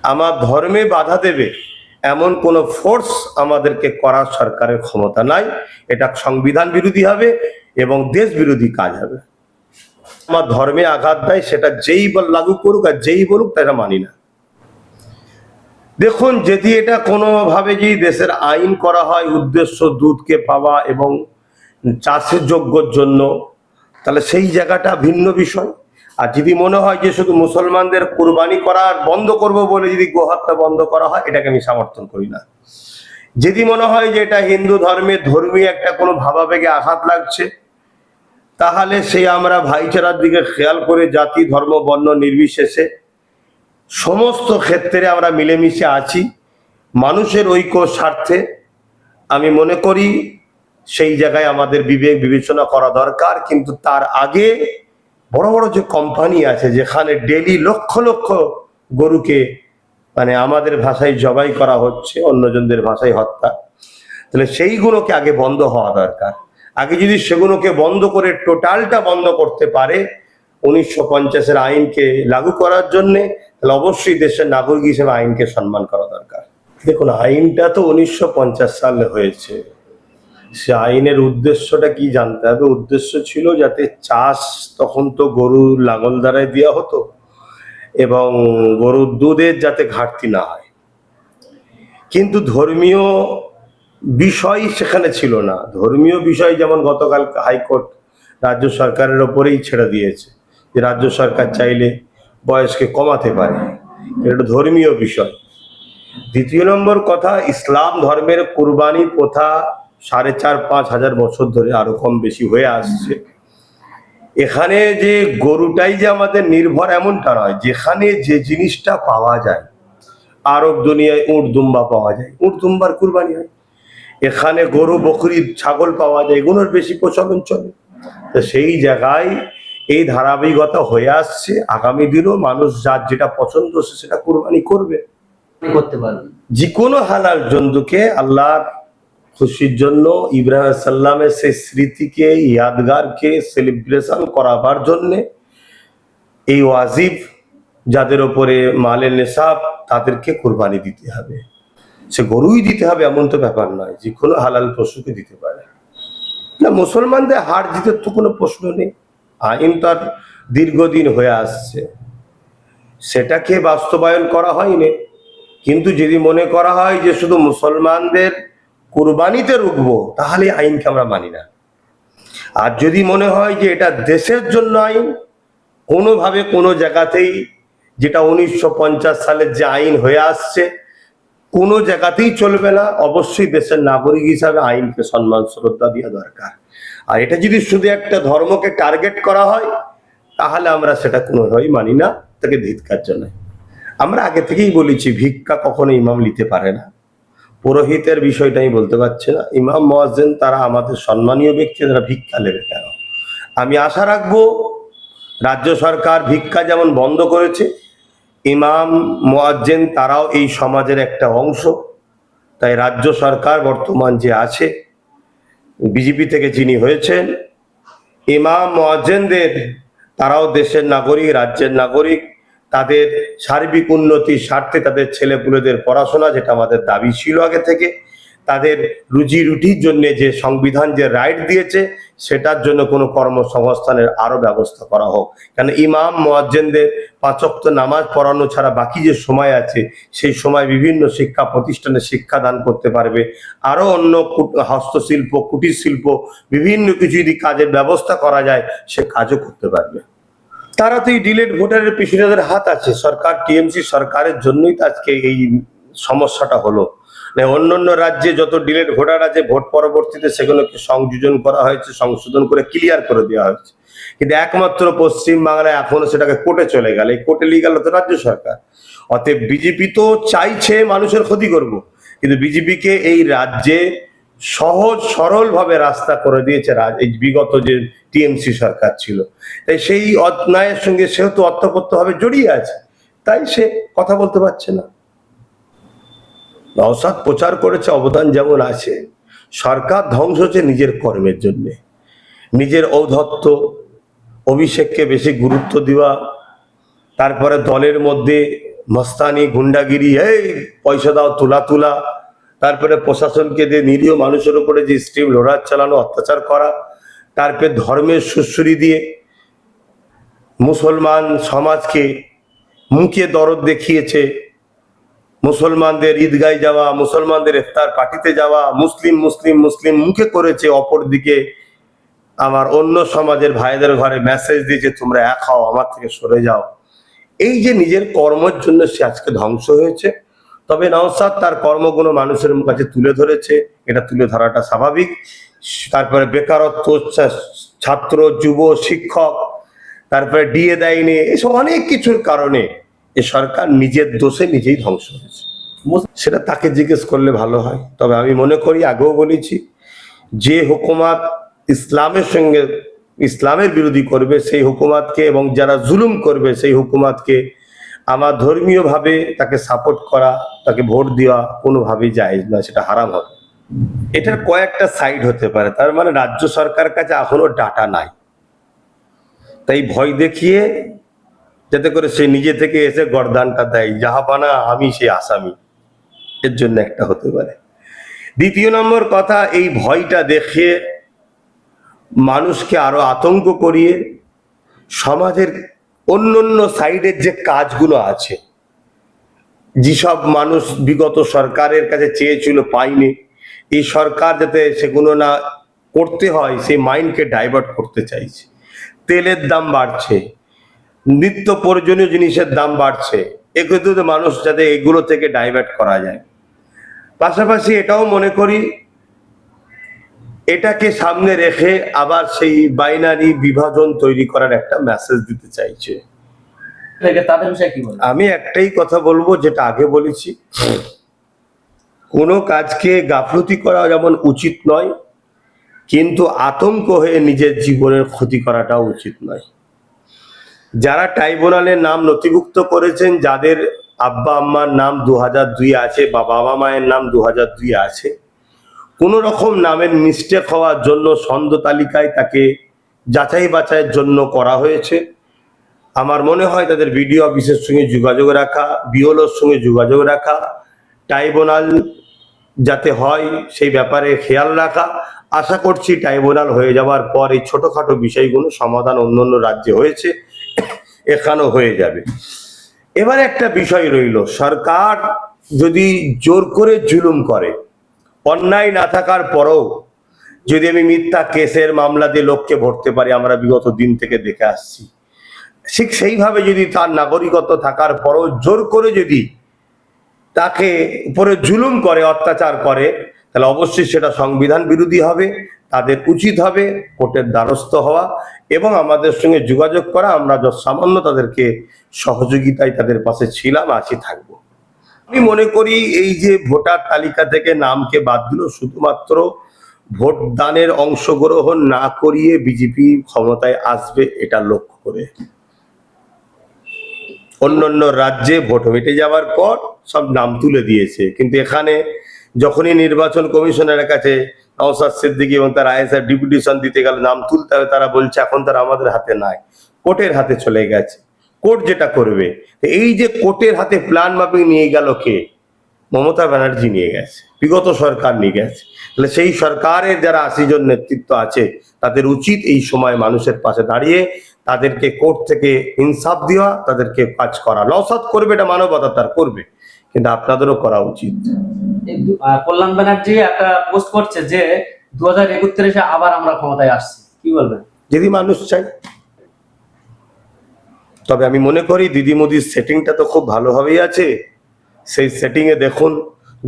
আমার ধর্মে বাধা দেবে এমন কোনো ফোর্স আমাদেরকে করার সরকারের ক্ষমতা নাই। এটা সংবিধান বিরোধী হবে এবং দেশ বিরোধী কাজ হবে। আমার ধর্মে আঘাত দেয় সেটা যেই লাগু করুক আর যেই বলুক তারা মানি না। দেখুন, যদি এটা কোনোভাবে যদি দেশের আইন করা হয় উদ্দেশ্য দুধকে পাওয়া এবং চাষের যোগ্যর জন্য, তাহলে সেই জায়গাটা ভিন্ন বিষয়। আর যদি মনে হয় যে শুধু মুসলমানদের কুরবানি করা বন্ধ করব বলে যদি গোহত্যা বন্ধ করা হয়, এটাকে আমি সমর্থন করি না। যদি মনে হয় যে এটা হিন্দু ধর্মের ধর্মীয় একটা কোনো ভাবাবেগে আঘাত লাগছে, তাহলে সেই আমরা ভাইচারার দিকে খেয়াল করে জাতি ধর্ম বর্ণ নির্বিশেষে সমস্ত ক্ষেত্রে আমরা মিলেমিশে আছি মানুষের ঐক্য স্বার্থে। আমি মনে করি সেই জায়গায় আমাদের বিবেক বিবেচনা করা দরকার। কিন্তু তার আগে বড় বড় যে কোম্পানি আছে যেখানে ডেলি লক্ষ লক্ষ গরুকে মানে আমাদের ভাষায় জবাই করা হচ্ছে, অন্যজনদের ভাষায় হত্যা, তাহলে সেইগুলোকে আগে বন্ধ হওয়া দরকার। আগে যদি সেগুলোকে বন্ধ করে টোটালটা বন্ধ করতে পারে 1950-এর আইনকে লাগু করার জন্যে, তাহলে অবশ্যই দেশের নাগরিক হিসেবে আইনকে সম্মান করা দরকার। দেখুন, আইনটা তো 1950 সালে হয়েছে। সে আইনের উদ্দেশ্যটা কি জানতে হবে। উদ্দেশ্য ছিল যাতে চাষ, তখন তো গরু লাঙল দ্বারাই দেওয়া হতো, এবং গরুর দুধের যাতে ঘাটতি না হয়। কিন্তু ধর্মীয় বিষয় সেখানে ছিল না। ধর্মীয় বিষয় যেমন গতকাল হাইকোর্ট রাজ্য সরকারের ওপরেই ছেড়ে দিয়েছে যে রাজ্য সরকার চাইলে বয়সকে কমাতে পারে, এটা ধর্মীয় বিষয়। দ্বিতীয় নম্বর কথা, ইসলাম ধর্মের কুরবানি প্রথা 4,500-5 হাজার বছর ধরে আরো কম বেশি হয়ে আসছে। এখানে যে গরুটাই যে আমাদের নির্ভর এমনটা নয়। যেখানে যে জিনিসটা পাওয়া যায়, আরব দুনিয়ায় উট দুম্বা পাওয়া যায়, উট দুম্বার কুরবানি হয়। এখানে গরু বকরি ছাগল পাওয়া যায়, এগুলোর বেশি প্রচলন চলে। তো সেই জায়গায় এই ধারাবাহিকতা হয়ে আসছে। আগামী দিনেও মানুষ যার যেটা পছন্দ সেটা কুরবানি করবে, করতে পারবে। যে কোনো হালাল জন্তুকে আল্লাহর খুশির জন্য, ইব্রাহিম সাল্লামের সেই স্মৃতিকে, ইয়াদগারকে সেলিব্রেশন করাবার জন্যে এই ওয়াজিব যাদের ওপরে মালের নেশাব, তাদেরকে কুরবানি দিতে হবে। সে গরুই দিতে হবে এমন তো ব্যাপার নয়, যে কোনো হালাল পশুকে দিতে পারে না। মুসলমানদের হার জিতের তো কোনো প্রশ্ন নেই। আইন তার দীর্ঘদিন হয়ে আসছে, সেটাকে বাস্তবায়ন করা হয়নি। কিন্তু যদি মনে করা হয় যে শুধু মুসলমানদের কুরবানিতে রুখবো, তাহলে আইনকে আমরা মানি না। আর যদি মনে হয় যে এটা দেশের জন্য আইন, কোনোভাবে কোনো জায়গাতেই, যেটা 1950 সালের যে আইন হয়ে আসছে, কোনো জায়গাতেই চলবে না। অবশ্যই দেশের নাগরিক হিসাবে আইনকে সম্মান শ্রদ্ধা দেওয়া দরকার। আর এটা যদি শুধু একটা ধর্মকে টার্গেট করা হয়, তাহলে আমরা সেটা কোনোভাবেই মানি না, তাকে ধিক্কার জানাই। আমরা আগে থেকেই বলেছি, ভিক্ষা কখনো ইমাম নিতে পারে না। পুরোহিতের বিষয়টা আমি বলতে পারছি না। ইমাম মুয়াজ্জিন তারা আমাদের সম্মানীয় ব্যক্তি, তারা ভিক্ষা নেবে কেন? আমি আশা রাখবো রাজ্য সরকার ভিক্ষা যেমন বন্ধ করেছে, ইমাম মুয়াজ্জিন তারাও এই সমাজের একটা অংশ। তাই রাজ্য সরকার বর্তমান যে আছে, বিজেপি থেকে যিনি হয়েছেন, ইমাম মুয়াজ্জিনদের, তারাও দেশের নাগরিক, রাজ্যের নাগরিক। তাদের সার্বিক উন্নতির স্বার্থে তাদের ছেলেপুলেদের পড়াশোনা, যেটা আমাদের দাবি ছিল আগে থেকে, তাদের রুজি রুটির জন্য যে সংবিধান যে রাইট দিয়েছে, সেটার জন্য কোনো কর্মসংস্থানের আরো ব্যবস্থা করা হোক। কারণ ইমাম মুয়াজ্জিনদের 5 ওয়াক্ত নামাজ পড়ানো ছাড়া বাকি যে সময় আছে, সেই সময় বিভিন্ন শিক্ষা প্রতিষ্ঠানে শিক্ষাদান করতে পারবে। আরো অন্য হস্তশিল্প, কুটির শিল্প, বিভিন্ন কিছু যদি কাজের ব্যবস্থা করা যায়, সে কাজও করতে পারবে। তারা তো এই ডিলেট ভোটারের পিছনে তাদের হাত আছে। সরকার, টিএমসি সরকারের জন্যই তো আজকে এই সমস্যাটা হলো। অন্যান্য রাজ্যে যত ডিলেট ভোটার আছে, ভোট পরবর্তীতে সেগুলোকে সংযোজন করা হয়েছে, সংশোধন করে ক্লিয়ার করে দেওয়া হয়েছে। কিন্তু একমাত্র পশ্চিম বাংলায় এখনো সেটাকে কোর্টে চলে গেল। এই কোর্টে লিগাল তো রাজ্য সরকার। অতএব বিজেপি তো চাইছে মানুষের ক্ষতি করব, কিন্তু বিজেপিকে এই রাজ্যে সহজ সরল ভাবে রাস্তা করে দিয়েছে এই বিগত যে টিএমসি সরকার ছিল। তাই সেই অন্যায়ের সঙ্গে সেহেতু অর্থপত্য ভাবে জড়িয়ে আছে, তাই সে কথা বলতে পারছে না। নওশাদ প্রচার করেছে, অবদান যেমন আছে। সরকার ধ্বংস হচ্ছে নিজের কর্মের জন্য, নিজের ঔদ্ধত্য, অভিষেককে বেশি গুরুত্ব দেওয়া, তারপরে দলের মধ্যে মস্তানি গুন্ডাগিরি, এই পয়সা দাও, তুলা তুলা, তারপরে প্রশাসনকে দিয়ে নিরীহ মানুষের উপরে যে স্ট্রিম লোডার চালানো, অত্যাচার করা, তারপরে ধর্মের সুশ্রী দিয়ে মুসলমান সমাজকে মুখে দরদ দেখিয়েছে, মুসলমানদের ঈদগায় যাওয়া, মুসলমানদের ইফতার পার্টিতে যাওয়া, মুসলিম মুসলিম মুসলিম মুখে করেছে, অপরদিকে আমার অন্য সমাজের ভাইদের ঘরে মেসেজ দিয়েছে তোমরা এক হও, আমার থেকে সরে যাও। এই যে নিজের কর্মের জন্য সে আজকে ধ্বংস হয়েছে। তবে নওশাদ তার কর্মগুলো মানুষের কাছে তুলে ধরেছে, এটা তুলে ধরাটা স্বাভাবিক। তারপরে বেকারত্ব, ছাত্র যুব শিক্ষক, তারপরে ডিএ দেয়নি, এসব অনেক কিছুর কারণে এ সরকার নিজের দোষে নিজেই ধ্বংস হয়েছে। সেটা তাকে জিজ্ঞেস করলে ভালো হয়। তবে আমি মনে করি, আগেও বলেছি, যে হুকুমাত ইসলামের সঙ্গে ইসলামের বিরোধী করবে সেই হুকুমাতকে, এবং যারা জুলুম করবে সেই হুকুমাতকে আমার ধর্মীয়ভাবে তাকে সাপোর্ট করা, তাকে ভোট দেওয়া কোনোভাবেই জায়েজ নয়, সেটা হারাম হবে। এটার কয়েকটা সাইড হতে পারে। তার মানে রাজ্য সরকারের কাছে এখনো ডাটা নাই, তাই ভয় দেখিয়ে যাতে করে সে নিজে থেকে এসে গরদানটা দেয়, জাহাপানা আমি সেই আসামি, এর জন্য একটা হতে পারে। দ্বিতীয় নম্বর কথা, এই ভয়টা দেখিয়ে মানুষকে আরো আতঙ্ক করিয়ে সমাজের অন্যান্য সাইডের যে কাজগুলো আছে, যেসব মানুষ বিগত সরকারের কাছে চেয়েছিল পায়নি, এই সরকার যাতে সেগুলো না করতে হয় সেই মাইন্ডকে ডাইভার্ট করতে চাইছে। তেলের দাম বাড়ছে, নিত্য প্রয়োজনীয় জিনিসের দাম বাড়ছে, এগুলো মানুষ যাতে এগুলো থেকে ডাইভার্ট করা যায়। পাশাপাশি এটাও মনে করি, এটাকে সামনে রেখে আবার সেই বাইনারি বিভাজন তৈরি করার একটা মেসেজ দিতে চাইছে। আমি একটাই কথা বলবো, যেটা আগে বলেছি, কোনো কাজকে গাফলতি করা যেমন উচিত নয়, কিন্তু আতঙ্ক হয়ে নিজের জীবনের ক্ষতি করাটাও উচিত নয়। যারা ট্রাইব্যুনালের নাম নথিভুক্ত করেছেন, যাদের আব্বা আম্মার নাম 2002 আছে বা বাবা মায়ের নাম 2002 আছে, কোন রকম নামের মিস্টেক হওয়ার জন্য সন্দেহ তালিকায় তাকে যাচাই বাছাইয়ের জন্য করা হয়েছে। আমার মনে হয় তাদের বিডিও অফিসের সঙ্গে যোগাযোগ রাখা, বিওলোর সঙ্গে যোগাযোগ রাখা, ট্রাইব্যুনাল যাতে হয় সেই ব্যাপারে খেয়াল রাখা। আশা করছি ট্রাইব্যুনাল হয়ে যাওয়ার পর এই ছোটখাটো বিষয়গুলো সমাধান অন্যান্য রাজ্যে হয়েছে, এখানেও হয়ে যাবে। এবার একটা বিষয় রইল, সরকার যদি জোর করে জুলুম করে, অন্যায় না থাকার পরেও যদি আমি মিথ্যা কেসের মামলা দিয়ে লোককে ভরতে পারি, আমরা বিগত দিন থেকে দেখে আসছি, ঠিক সেইভাবে যদি তার নাগরিকত্ব থাকার পরেও জোর করে যদি তাকে উপরে জুলুম করে, অত্যাচার করে, তাহলে অবশ্যই সেটা সংবিধান বিরোধী হবে। তাদের উচিত হবে কোর্টের দ্বারস্থ হওয়া এবং আমাদের সঙ্গে যোগাযোগ করা। আমরা যত সামান্য তাদেরকে সহযোগিতায় তাদের পাশে ছিলাম, আছি, থাকবো। আমি মনে করি এই যে ভোটার তালিকা থেকে নামকে বাদ দিল শুধুমাত্র ভোটদানের অংশগ্রহণ না করিয়ে বিজেপি ক্ষমতায় আসবে এটা লক্ষ্য করে। অন্যান্য রাজ্যে ভোট মিটে যাওয়ার পর সব নাম তুলে দিয়েছে, কিন্তু এখানে যখনই নির্বাচন কমিশনের কাছে নওশাদ সিদ্দিকী এবং তার আইএসআর ডিপুটেশন দিতে গেলে নাম তুলতে হবে, তারা বলছে এখন তারা আমাদের হাতে নাই, কোর্টের হাতে চলে গেছে, কোর্ট যেটা করবে। এই যে কোর্টের হাতে প্ল্যান মাফিক নিয়ে গেল কে? মমতা ব্যানার্জি নিয়ে গেছে, বিগত সরকার নিয়ে গেছে। তাহলে সেই সরকারের যারা 80 জন নেতৃত্ব আছে, তাদের উচিত এই সময় মানুষের পাশে দাঁড়িয়ে তাদেরকে কোর্ট থেকে ইনসাফ দেওয়া, তাদেরকে কাজ করা। নওশাদ করবে, এটা মানবতা, তার করবে, কিন্তু আপনাদেরও করা উচিত। কল্যাণ ব্যানার্জি একটা পোস্ট করছে যে 2031-এ আবার আমরা ক্ষমতায় আসছি, কি বলবেন? যদি মানুষ চাই। তবে আমি মনে করি দিদি মোদির সেটিংটা তো খুব ভালোভাবেই আছে। সেই সেটিং এ দেখুন,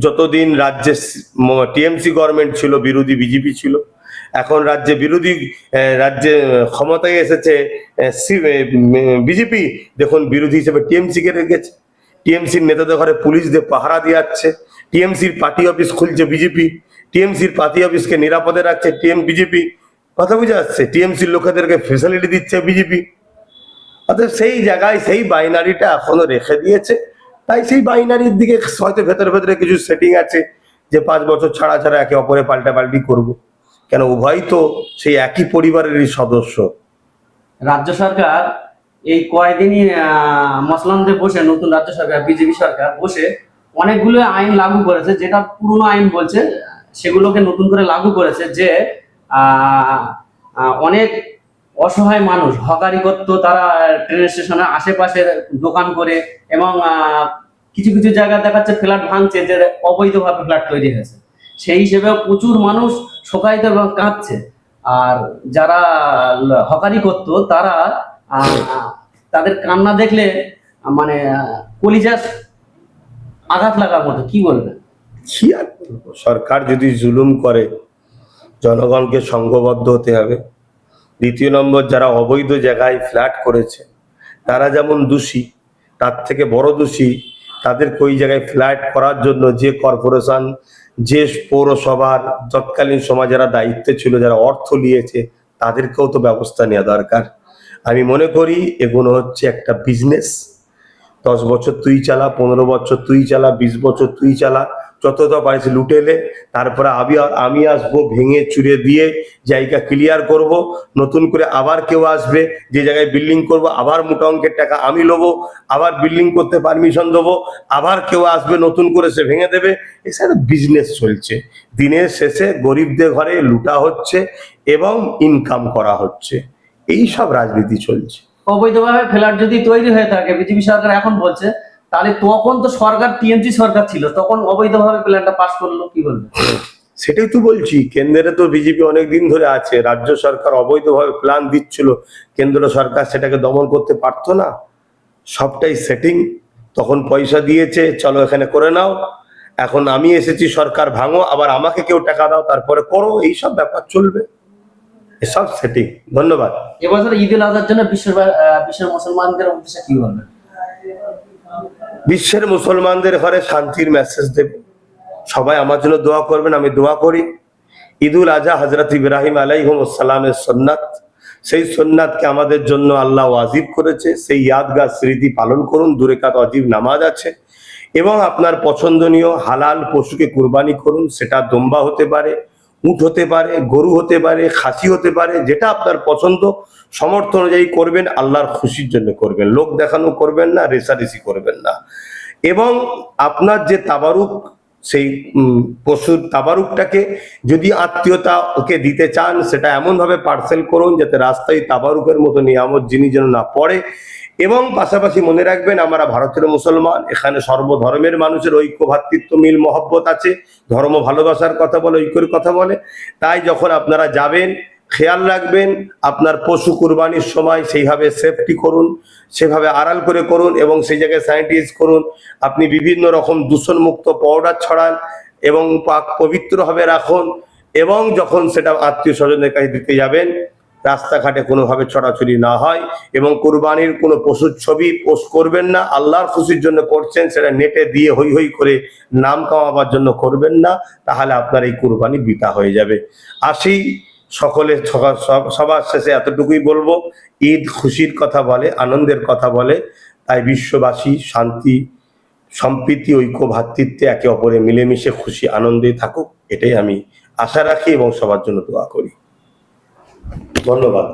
যতদিন রাজ্যে টিএমসি গভর্নমেন্ট ছিল, বিরোধী বিজেপি ছিল, এখন রাজ্যে বিরোধী রাজ্যে ক্ষমতায় এসেছে বিজেপি, দেখুন বিরোধী হিসেবে টিএমসি কে রেখেছে। টিএমসির নেতাদের ঘরে পুলিশ দিয়ে পাহারা দিয়ে যাচ্ছে, টিএমসির পার্টি অফিস খুলছে বিজেপি, টিএমসির পার্টি অফিসকে নিরাপদে রাখছে বিজেপি। কথা বুঝে আসছে? টিএমসির লোকেদেরকে ফেসিলিটি দিচ্ছে বিজেপি। অর্থাৎ সেই জায়গায় সেই বাইনারিটা এখনো রেখে দিয়েছে। তাই সেই বাইনারির দিকে হয়তো ভেতরে ভেতরে কিছু সেটিং আছে যে 5 বছর ছাড়া ছাড়া একে অপরে পাল্টাপাল্টি করব, কেন উভয় তো সেই একই পরিবারেরই সদস্য। রাজ্য সরকার এই কয়দিনই মুসলমানদের বসে নতুন রাজ্য সরকার বিজেপি সরকার বসে অনেকগুলো আইন লাগু করেছে, যেটা পুরনো আইন বলছে সেগুলোকে নতুন করে লাগু করেছে, যে অনেক অসহায় মানুষ হকারি করতো, তারা ট্রেন স্টেশনের আশেপাশে দোকান করে, এবং কিছু কিছু জায়গায় দেখাচ্ছে ফ্ল্যাট ভাঙছে, যে অবৈধভাবে ফ্ল্যাট তৈরি হয়েছে। সেই হিসেবে প্রচুর মানুষ শোকায়িত এবং কাঁদছে। আর যারা হকারি করতো তারা তাদের কান্না দেখলে মানে কলিজা আঘাত লাগার মতো। কি বলবেন? কি আর বলবো, সরকার যদি জুলুম করে জনগণকে সংঘবদ্ধ হতে হবে। দ্বিতীয় নম্বর, যারা অবৈধ জায়গায় ফ্ল্যাট করেছে তারা যেমন দোষী, তার থেকে বড় দোষী তাদেরকে ওই জায়গায় ফ্ল্যাট করার জন্য যে কর্পোরেশন, যে পৌরসভার তৎকালীন সময় যারা দায়িত্বে ছিল, যারা অর্থ নিয়েছে, তাদেরকেও তো ব্যবস্থা নেওয়া দরকার। আমি মনে করি এগুলো হচ্ছে একটা বিজনেস। 10 বছর তুই চালা, 15 বছর তুই চালা, 20 বছর তুই চালা, যতটা পারিস লুটেলে, তারপরে আমি আসবো, ভেঙে চুরে দিয়ে জায়গা ক্লিয়ার করব, নতুন করে আবার কেউ আসবে, যে জায়গায় বিল্ডিং করব আবার মোটা অঙ্কের টাকা আমি নেবো, আবার বিল্ডিং করতে পারমিশন দেবো, আবার কেউ আসবে নতুন করে সে ভেঙে দেবে। এছাড়া বিজনেস চলছে। দিনের শেষে গরিবদের ঘরে লুটা হচ্ছে এবং ইনকাম করা হচ্ছে, এই সব রাজনীতি চলছে। অবৈধভাবে ফ্ল্যাট যদি তৈরি হয়ে থাকে, বিজেপি সরকার এখন বলছে, তাহলে তখন তো সরকার টিএমসি সরকার ছিল, তখন অবৈধভাবে প্ল্যানটা পাস করলো, কি বলবেন? সেটাই তো বলছি, কেন্দ্রে তো বিজেপি অনেক দিন ধরে আছে, রাজ্য সরকার অবৈধভাবে প্ল্যান দিচ্ছিল, কেন্দ্র সরকার সেটাকে দমন করতে পারতো না। সবটাই সেটিং, তখন পয়সা দিয়েছে, চলো এখানে করে নাও, এখন আমি এসেছি সরকার ভাঙো, আবার আমাকে কেউ টাকা দাও তারপরে করো, এইসব ব্যাপার চলবে, এসব সেটিং। ধন্যবাদ। এবছর ঈদ উল আজহার জন্য বিশ্বের মুসলমানদের উদ্দেশ্যে কি বলবেন? বিশ্বের মুসলমানদের ঘরে শান্তির মেসেজ দেব, সবাই আমার জন্য দোয়া করবেন, আমি দোয়া করি। ঈদ উল আজহা হযরত ইব্রাহিম আলাইহিস সালামের সুন্নাত, সেই সুন্নাতকে আমাদের জন্য আল্লাহ ওয়াজিব করেছে। সেই ইয়াদগার স্মৃতি পালন করুন, 2 রাকাত ওয়াজিব নামাজ আছে, এবং আপনার পছন্দনীয় হালাল পশুকে কুরবানি করুন। সেটা দম্বা হতে পারে, উট হতে পারে, গরু হতে পারে, খাসি হতে পারে, যেটা আপনার পছন্দ সমর্থ অনুযায়ী করবেন, আল্লাহর খুশির জন্য করবেন, লোক দেখানো করবেন না, রেষারেষি করবেন না। এবং আপনার যে তাবারুক, সেই পশুর তাবারুকটাকে যদি আত্মীয়তা ওকে দিতে চান, সেটা এমনভাবে পার্সেল করুন যাতে রাস্তায় তাবারুকের মতো নিয়ামত জিনিস যেন না পড়ে। এবং পাশাপাশি মনে রাখবেন, আমরা ভারতের মুসলমান, এখানে সর্বধর্মের মানুষের ঐক্য, ভ্রাতৃত্ব, মিল, মহব্বত আছে। ধর্ম ভালোবাসার কথা বলে, ঐক্যের কথা বলে। তাই যখন আপনারা যাবেন, খেয়াল রাখবেন আপনার পশু কুরবানির সময় সেইভাবে সেফটি করুন, সেভাবে আড়াল করে করুন, এবং সেই জায়গায় স্যানিটাইজ করুন। আপনি বিভিন্ন রকম দূষণমুক্ত পাউডার ছড়ান এবং পাক পবিত্রভাবে রাখুন। এবং যখন সেটা আত্মীয় স্বজনের কাছে দিতে যাবেন, রাস্তাঘাটে কোনোভাবে ছড়াছড়ি না হয়। এবং কুরবানির কোনো পশুর ছবি পোস্ট করবেন না, আল্লাহর খুশির জন্য করছেন, সেটা নেটে দিয়ে হই হই করে নাম কামাবার জন্য করবেন না, তাহলে আপনার এই কুরবানি বৃথা হয়ে যাবে। আসি, সকলে সবার শেষে এতটুকুই বলবো, ঈদ খুশির কথা বলে, আনন্দের কথা বলে। তাই বিশ্ববাসী শান্তি, সম্প্রীতি, ঐক্য, ভ্রাতৃত্বে একে অপরে মিলেমিশে খুশি আনন্দে থাকুক, এটাই আমি আশা রাখি এবং সবার জন্য দোয়া করি। ধন্যবাদ।